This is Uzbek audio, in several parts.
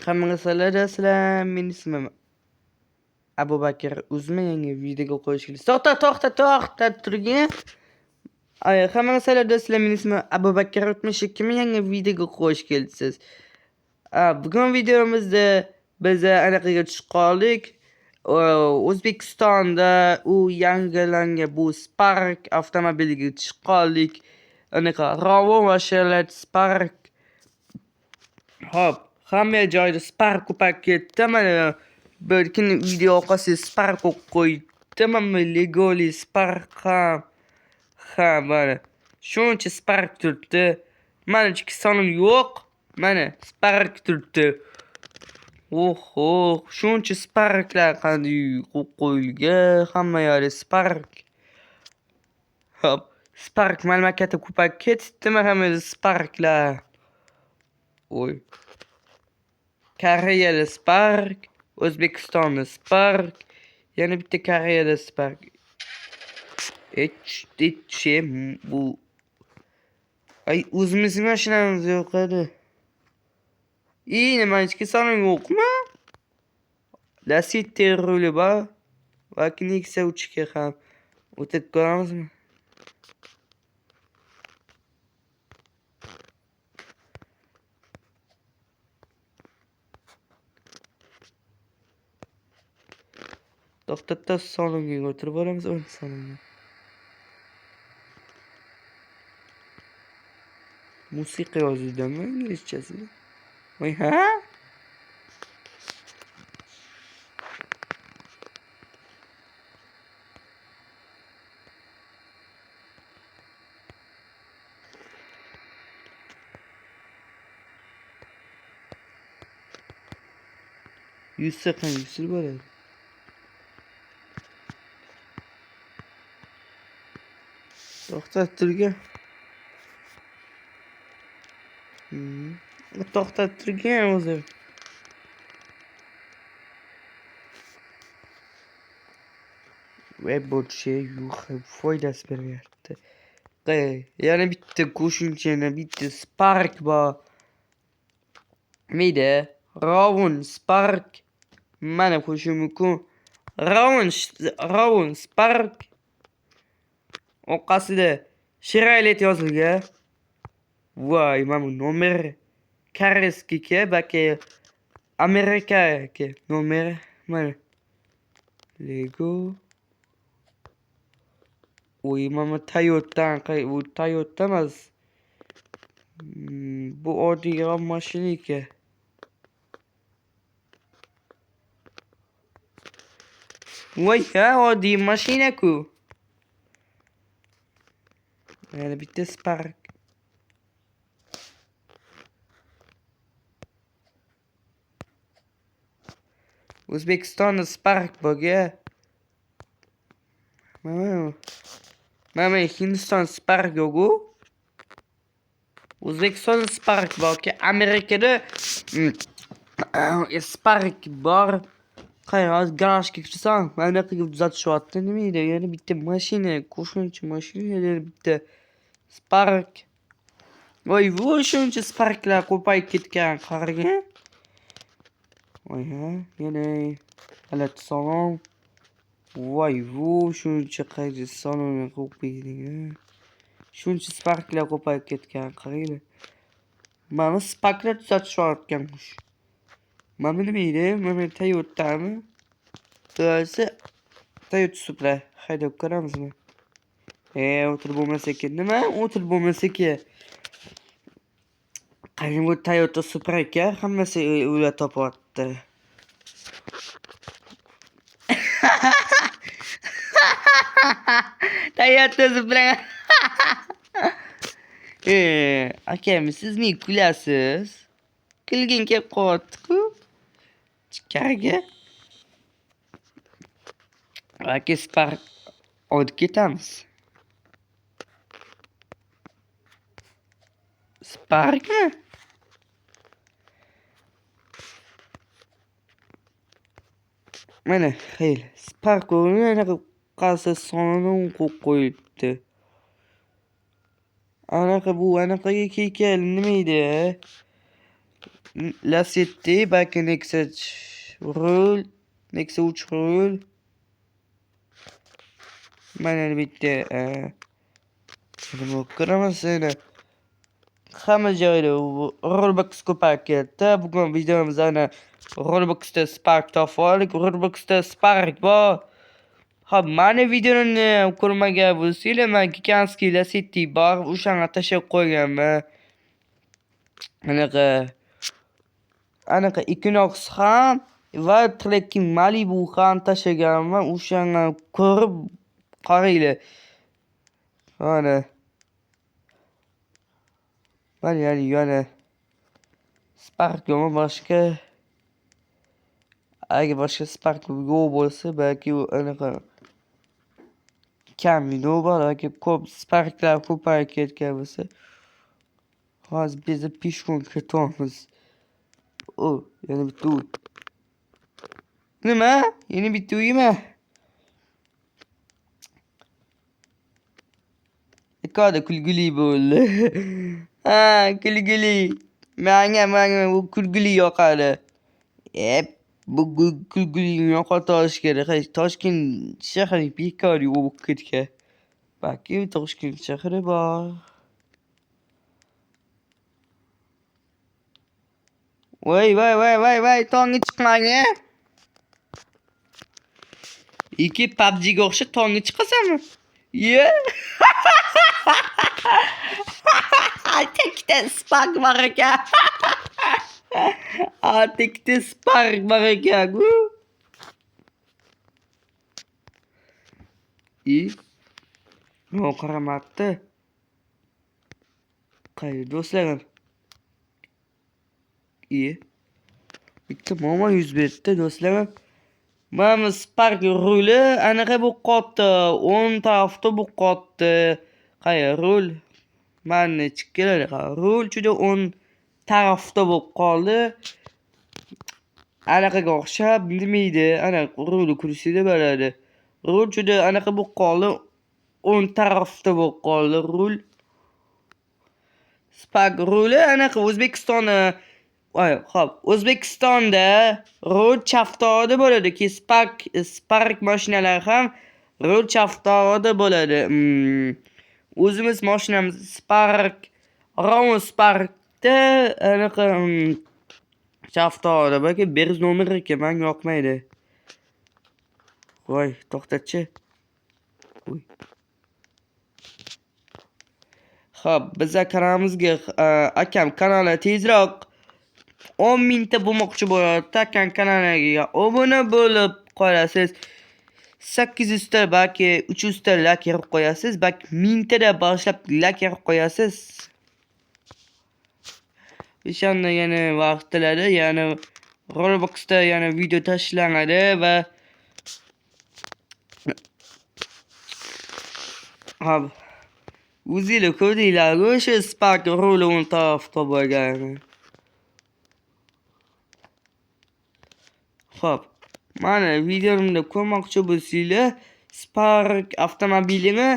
Hammaga salom, men ismim Abubakar. Uzma yangi videoga qo'yish keldi. To'xta turgin. Hammaga salom do'stlar, men ismim Abubakar. 62 ming yangi videoga qo'yish keldisiz. Bugun videomizda biz anaqaga tushib qoldik. O'zbekistonda u yangilangan bu Spark avtomobiliga tushib qoldik. Anaqa Ravon mashinalar Spark. Hop, hamma joyda Spark ko'payib ketdi. Mana bir kuni video orqasiga Spark qo'ydi. Mana Legoli Spark ham mana shuncha Spark turibdi. Mana ichki sonim yo'q. Mana Spark turibdi. Oho, shuncha Sparklar qanday qo'yilgan. Hamma yoqda Spark. Hop, Spark mamlakatda ko'payib ketdimi hamma Sparklar. Oy. Koreyada Spark, O'zbekistonda Spark, yana bitta Koreyada Spark. Bu o'zimizning mashinamiz yo'q edi. Nima ichki sonim yo'qmi? Lasetti ruli bor. Va Nexia 3 ham o'tib ko'ramizmi? To'xtatda sonimga o'tirib olamiz, o'ng sonimga. Musiqa yozildimi inglizchasida? Voy ha? Yuzsa qanday bo'ladi? To'xtat turgan. To'xtat turgan o'zi. Bu şey yo'q, foydasi bermayapti. Yana bitta qo'shimcha, bitta Spark bor. Mayda, Ravon Spark. Mana qo'shim mumkin. Ravon Spark. Orqasida Chevrolet yozilgan. Voy, mana nomer Koreyskiga, balki Amerikaga nomer. Mana Lego. Oy, mana Toyota emas. Bu oddiy mashina ekan. Voy, oddiy mashina-ku. Mana bitta Spark. O'zbekistonda Spark borga. Mana Hindiston Spark yo'q-ku. O'zbekistonda Spark borki, Amerikada Spark bor. Qayerda garajga kirsam, mana qilib tuzatishyapti. Nima edi? Yana bitta mashina, qo'shimcha mashina, yana bitta Spark. Voy, bu shuncha Sparklar ko'payib ketgan, qarang. Voy yana alat salom. Voy, bu shuncha qaysi sonini qo'ygan. Shuncha Sparklar ko'payib ketgan, qarang. Mana Sparklar tuzatishyaptganmish. Mana nima edi? Mana Toyota'mi? Toyota Supra. Haydab ko'ramizmi? O'tirib bo'lmasa kerak. Nima? O'tirib bo'lmasa kerak. Qarang, bu Toyota Supra ekan, hammasi ular topyapti. Toyota Supra. Akam, siz niye kulasiz? Kulgin kelib qolyapti-ku. Chikariga. Aka Spark olib ketamiz. Sparkmi? Mana, xeyr, Spark o'rniga qolsa sonini qo'yibdi. Anaqa bu anaqaga kelgan nima edi? Lacetti, balki Nexia rul, Nexia 3 rul. Mana bitta nima ko'raman seni. Hamma joyda Roblox ko'payib ketdi. Bugun videomizda Robloxda Spark topib oldik. Robloxda Spark bor. Hop, mana videoni ko'rmagan bo'lsanglar, men Giganski Lacetti bor, o'shani tashlab qo'yganman. Anaqa Equinox ham va Trekking Malibu ham tashlaganman. O'shani ko'rib qaranglar. Mana. Yana Spark yo'qmi boshqa? Agar boshqa Spark yo'q bo'lsa, balki u anaqa kam video bor, yoki ko'p Sparklar ko'payib ketgan bo'lsa, hozir biz pishqon ketamiz. Yana bitta uy. Nima? Yana bitta uymi? Qada kulguli bo'ldi. Ha, kulguli. Menga bu kulguli yoqadi. Bu kulgulini yo'qotish kerak. Toshkent shahri bekor bo'lib ketgan. Balki Toshkent shahri bor. Voy, tongi chiqmang-a. Ikki PUBG'ga o'xshab tongi chiqasanmi? Ye. Tekte Spark var ekan. Tekte Spark var ekan. Yo'q, qaramabdi. Qayerda do'stlarim? Bitta muammo yuz berdi do'stlarim. Mana Spark ruli anaqa bu qotdi. 10 tarafda bu qotdi. Qayerda rul? Mana chiqqanlar, rul juda 10 tarafda bo'lib qoldi. Anaqaga o'xshab bilmaydi. Ana rulni kursida bo'ladi. Rul juda anaqa bo'lib qoldi. 10 tarafda bo'lib qoldi rul. Spark ruli anaqa O'zbekistonda O'zbekistonda rul chaftoda bo'ladi. Ki Spark mashinalar ham rul chaftoda bo'ladi. O'zimiz mashinamiz Spark, Ravon Sparkda anaqa chaftoda, balki beriz nomeri ekan, menga yoqmaydi. Voy, to'xtatchi. Xo'p, bizlar kanalimizga akam kanali tezroq 10 mingta bo'lmoqchi bo'lyapti. Akam kanaliga obuna bo'lib qolasiz. 800 ta balki 300 ta like yig'ib qo'yasiz, balki 1000 tada boshlab like yig'ib qo'yasiz. O'shanda yana vaqtlarda yana Robloxda yana video tashlanadi va o'zinglar ko'rdinglar-ku o'sha Spark ruli 10 tarafda bo'lganini. Xo'p, mana videomda ko'rmoqchi bo'lsanglar, Spark avtomobilini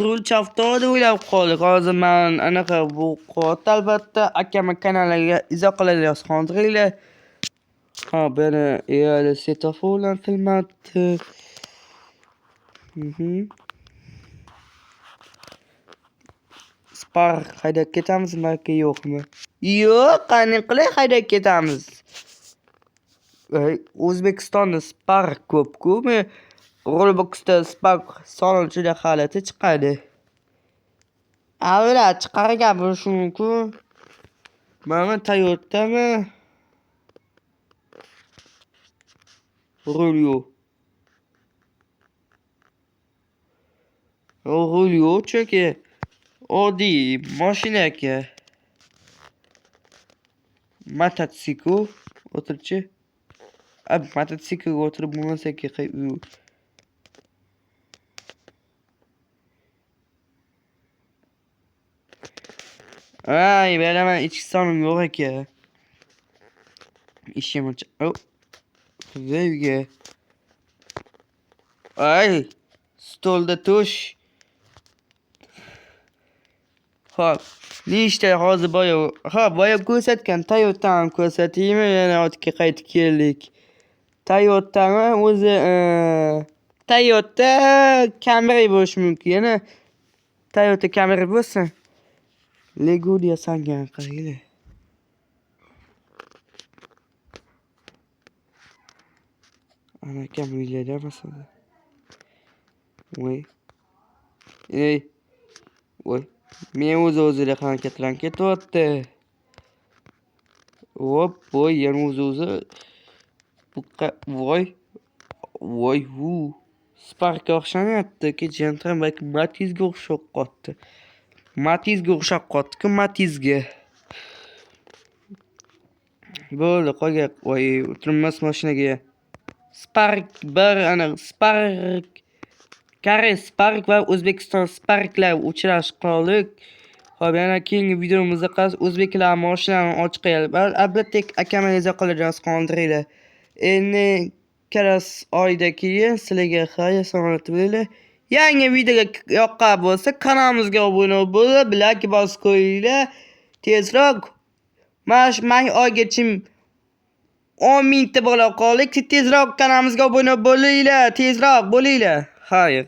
rul chaftoda o'ylab qoldik. Hozir men anaqa bu qot albatta akam kanaliga izohlarni qoldiringlar. Buni yana setoforlar qilmabdi. Spark haydab ketamiz balki yo'qmi? Yo'q, qanday qilib haydab ketamiz? O'zbekistonda Spark ko'p-ku. Robloxda Spark soni juda g'alati chiqadi. Avvalo chiqargan bo'lishi mumkin. Mana Toyota'mi? Rul yo'q. Rul yo'q chunki oddiy mashina ekan. Mototsikl o'tirchi. Mototsiklga o'tirib bo'lmasa kerak. Beraman ichki sonim yo'q ekan. Ishim uchun. Zevga. Stolda tush. Xo'p, Nechta hozir boya ko'rsatgan Toyota'ni ko'rsataymi? Yana ortga qaytib keldik. Toyota'mi o'zi Toyota Camry bo'lishi mumkin. Yana Toyota Camry bo'lsa, Lego yasangan qaranglar. Ana kam uylarda masalan. Voy. Voy. Men o'z-o'ziga harakatlanib ketyapti. Hop, voy, yana o'z-o'zi. Voy, Spark'ga o'xshamayapti. Kechirib balki Matiz'ga o'xshab qotdi. Matiz'ga. Bo'ldi, qolgan. Voy, o'tirmas mashinaga. Spark Koreys Spark va O'zbekiston Sparklar uchrash qildik. Xo'p, yana keyingi videomizda o'zbeklar mashinani ochib qo'yadi. Albatta, akamangizni qoldirasiz, qoldiringlar. Endi karas oyda keyin sizlarga xayr salomat bo'linglar. Yangi videoga yoqqan bo'lsa, kanalimizga obuna bo'lib, like bosib qo'yinglar. Tezroq mana oygacha 10 mingta bo'la qoldik. Tezroq kanalimizga obuna bo'linglar. Tezroq bo'linglar. Xayr.